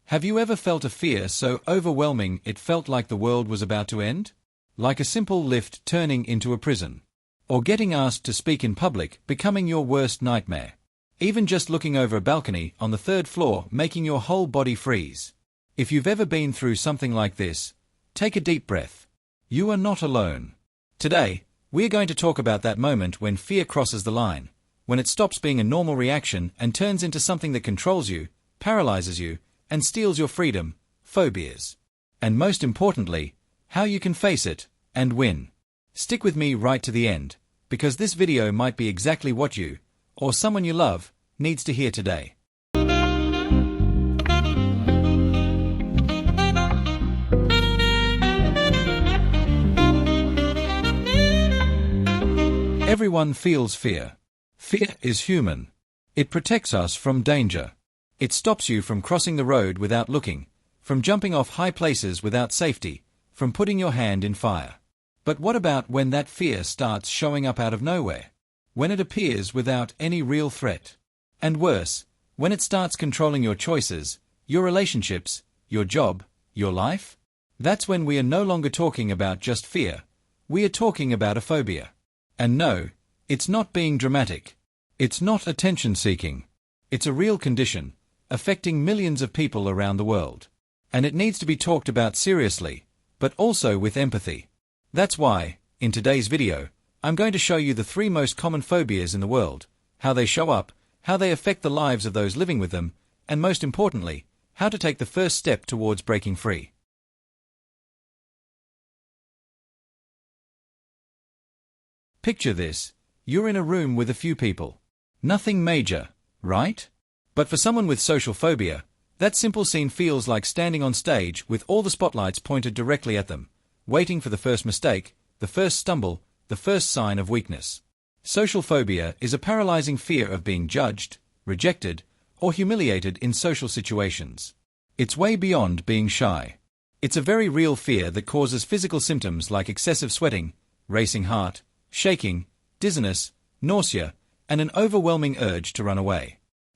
Have you ever felt a fear so overwhelming it felt like the world was about to end? Like a simple lift turning into a prison. Or getting asked to speak in public becoming your worst nightmare. Even just looking over a balcony on the third floor making your whole body freeze. If you've ever been through something like this, take a deep breath. You are not alone. Today, we are going to talk about that moment when fear crosses the line, when it stops being a normal reaction and turns into something that controls you, paralyzes you, and steals your freedom, phobias. And most importantly, how you can face it and win. Stick with me right to the end, because this video might be exactly what you, or someone you love, needs to hear today. Everyone feels fear. Fear is human. It protects us from danger. It stops you from crossing the road without looking, from jumping off high places without safety, from putting your hand in fire. But what about when that fear starts showing up out of nowhere? When it appears without any real threat? And worse, when it starts controlling your choices, your relationships, your job, your life? That's when we are no longer talking about just fear. We are talking about a phobia. And no, it's not being dramatic. It's not attention-seeking. It's a real condition, affecting millions of people around the world. And it needs to be talked about seriously, but also with empathy. That's why, in today's video, I'm going to show you the 3 most common phobias in the world, how they show up, how they affect the lives of those living with them, and most importantly, how to take the first step towards breaking free. Picture this. You're in a room with a few people. Nothing major, right? But for someone with social phobia, that simple scene feels like standing on stage with all the spotlights pointed directly at them, waiting for the first mistake, the first stumble, the first sign of weakness. Social phobia is a paralyzing fear of being judged, rejected, or humiliated in social situations. It's way beyond being shy. It's a very real fear that causes physical symptoms like excessive sweating, racing heart, shaking, dizziness, nausea, and an overwhelming urge to run away.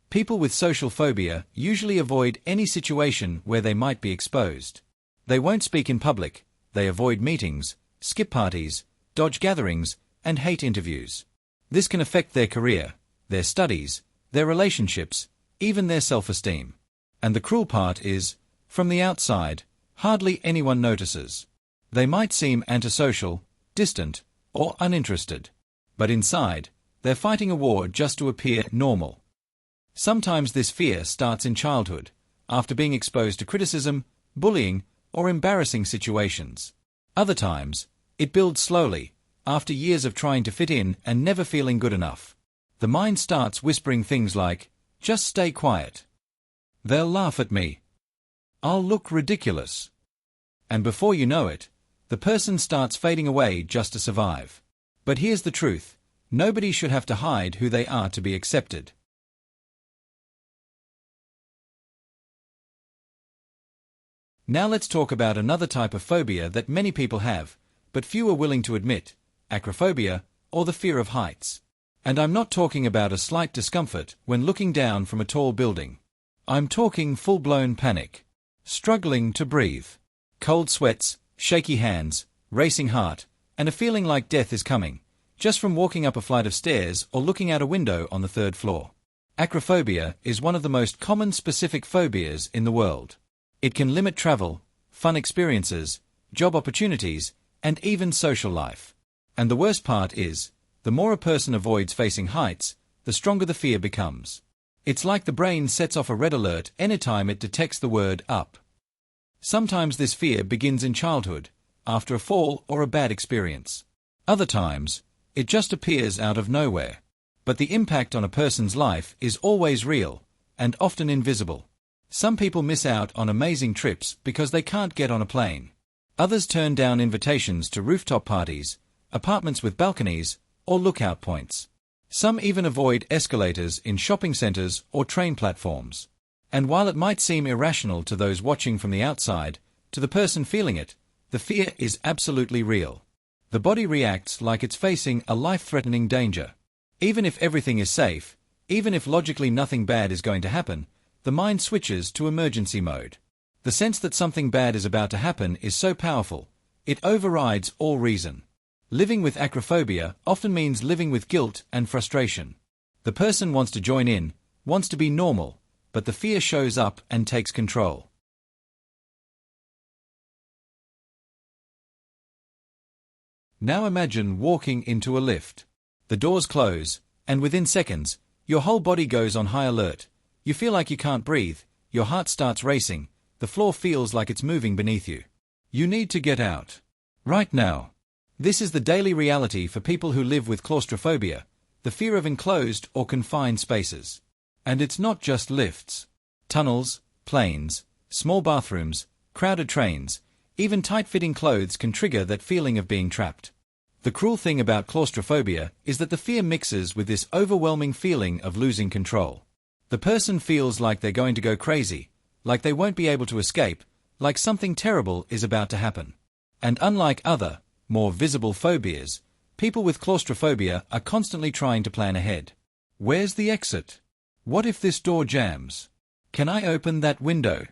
People with social phobia usually avoid any situation where they might be exposed. They won't speak in public, they avoid meetings, skip parties, dodge gatherings, and hate interviews. This can affect their career, their studies, their relationships, even their self-esteem. And the cruel part is, from the outside, hardly anyone notices. They might seem antisocial, distant, or uninterested. But inside, they're fighting a war just to appear normal. Sometimes this fear starts in childhood, after being exposed to criticism, bullying, or embarrassing situations. Other times, it builds slowly, after years of trying to fit in and never feeling good enough. The mind starts whispering things like, "Just stay quiet. They'll laugh at me. I'll look ridiculous." And before you know it, the person starts fading away just to survive. But here's the truth. Nobody should have to hide who they are to be accepted. Now let's talk about another type of phobia that many people have, but few are willing to admit, acrophobia, or the fear of heights. And I'm not talking about a slight discomfort when looking down from a tall building. I'm talking full-blown panic. Struggling to breathe. Cold sweats, shaky hands, racing heart, and a feeling like death is coming, just from walking up a flight of stairs or looking out a window on the 3rd floor. Acrophobia is one of the most common specific phobias in the world. It can limit travel, fun experiences, job opportunities, and even social life. And the worst part is, the more a person avoids facing heights, the stronger the fear becomes. It's like the brain sets off a red alert anytime it detects the word up. Sometimes this fear begins in childhood, after a fall or a bad experience. Other times, it just appears out of nowhere. But the impact on a person's life is always real, and often invisible. Some people miss out on amazing trips because they can't get on a plane. Others turn down invitations to rooftop parties, apartments with balconies, or lookout points. Some even avoid escalators in shopping centers or train platforms. And while it might seem irrational to those watching from the outside, to the person feeling it, the fear is absolutely real. The body reacts like it's facing a life-threatening danger. Even if everything is safe, even if logically nothing bad is going to happen, the mind switches to emergency mode. The sense that something bad is about to happen is so powerful, it overrides all reason. Living with acrophobia often means living with guilt and frustration. The person wants to join in, wants to be normal, but the fear shows up and takes control. Now imagine walking into a lift. The doors close, and within seconds, your whole body goes on high alert. You feel like you can't breathe, your heart starts racing, the floor feels like it's moving beneath you. You need to get out. Right now. This is the daily reality for people who live with claustrophobia, the fear of enclosed or confined spaces. And it's not just lifts. Tunnels, planes, small bathrooms, crowded trains, even tight-fitting clothes can trigger that feeling of being trapped. The cruel thing about claustrophobia is that the fear mixes with this overwhelming feeling of losing control. The person feels like they're going to go crazy, like they won't be able to escape, like something terrible is about to happen. And unlike other, more visible phobias, people with claustrophobia are constantly trying to plan ahead. Where's the exit? What if this door jams? Can I open that window?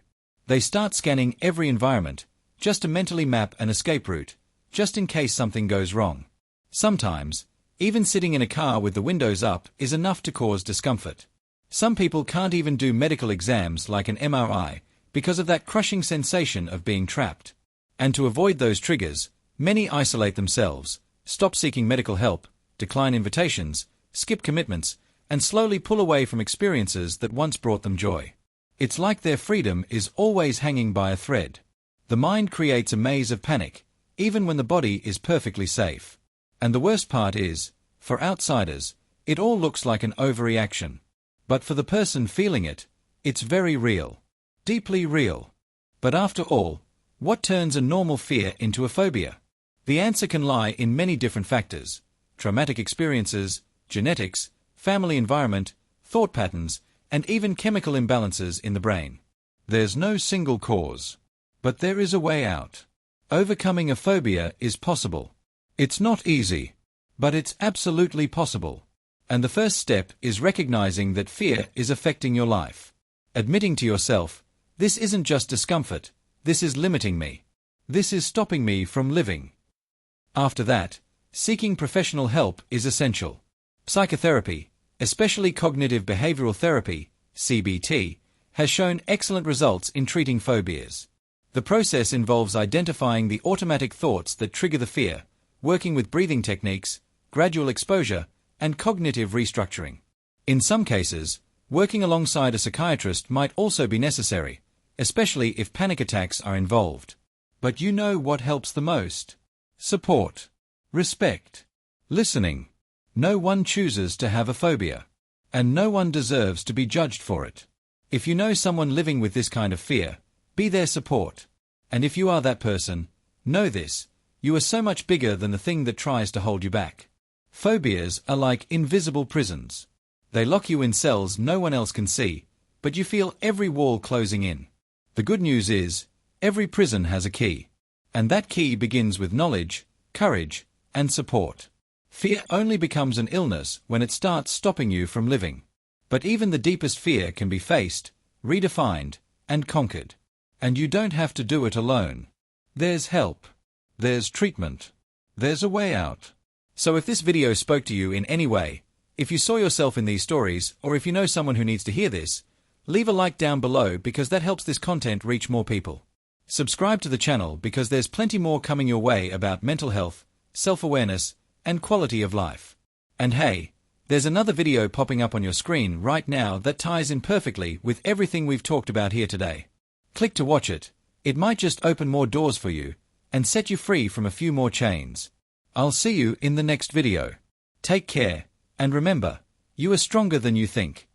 They start scanning every environment, just to mentally map an escape route, just in case something goes wrong. Sometimes, even sitting in a car with the windows up is enough to cause discomfort. Some people can't even do medical exams like an MRI because of that crushing sensation of being trapped. And to avoid those triggers, many isolate themselves, stop seeking medical help, decline invitations, skip commitments, and slowly pull away from experiences that once brought them joy. It's like their freedom is always hanging by a thread. The mind creates a maze of panic, even when the body is perfectly safe. And the worst part is, for outsiders, it all looks like an overreaction. But for the person feeling it, it's very real. Deeply real. But after all, what turns a normal fear into a phobia? The answer can lie in many different factors: traumatic experiences, genetics, family environment, thought patterns, and even chemical imbalances in the brain. There's no single cause. But there is a way out. Overcoming a phobia is possible. It's not easy, but it's absolutely possible. And the first step is recognizing that fear is affecting your life. Admitting to yourself, this isn't just discomfort, this is limiting me. This is stopping me from living. After that, seeking professional help is essential. Psychotherapy, especially cognitive behavioral therapy, CBT, has shown excellent results in treating phobias. The process involves identifying the automatic thoughts that trigger the fear, working with breathing techniques, gradual exposure, and cognitive restructuring. In some cases, working alongside a psychiatrist might also be necessary, especially if panic attacks are involved. But you know what helps the most? Support. Respect. Listening. No one chooses to have a phobia. And no one deserves to be judged for it. If you know someone living with this kind of fear, be their support. And if you are that person, know this: you are so much bigger than the thing that tries to hold you back. Phobias are like invisible prisons. They lock you in cells no one else can see, but you feel every wall closing in. The good news is, every prison has a key. And that key begins with knowledge, courage, and support. Fear only becomes an illness when it starts stopping you from living. But even the deepest fear can be faced, redefined, and conquered. And you don't have to do it alone. There's help. There's treatment. There's a way out. So if this video spoke to you in any way, if you saw yourself in these stories, or if you know someone who needs to hear this, leave a like down below because that helps this content reach more people. Subscribe to the channel because there's plenty more coming your way about mental health, self-awareness, and quality of life. And hey, there's another video popping up on your screen right now that ties in perfectly with everything we've talked about here today. Click to watch it. It might just open more doors for you and set you free from a few more chains. I'll see you in the next video. Take care, and remember, you are stronger than you think.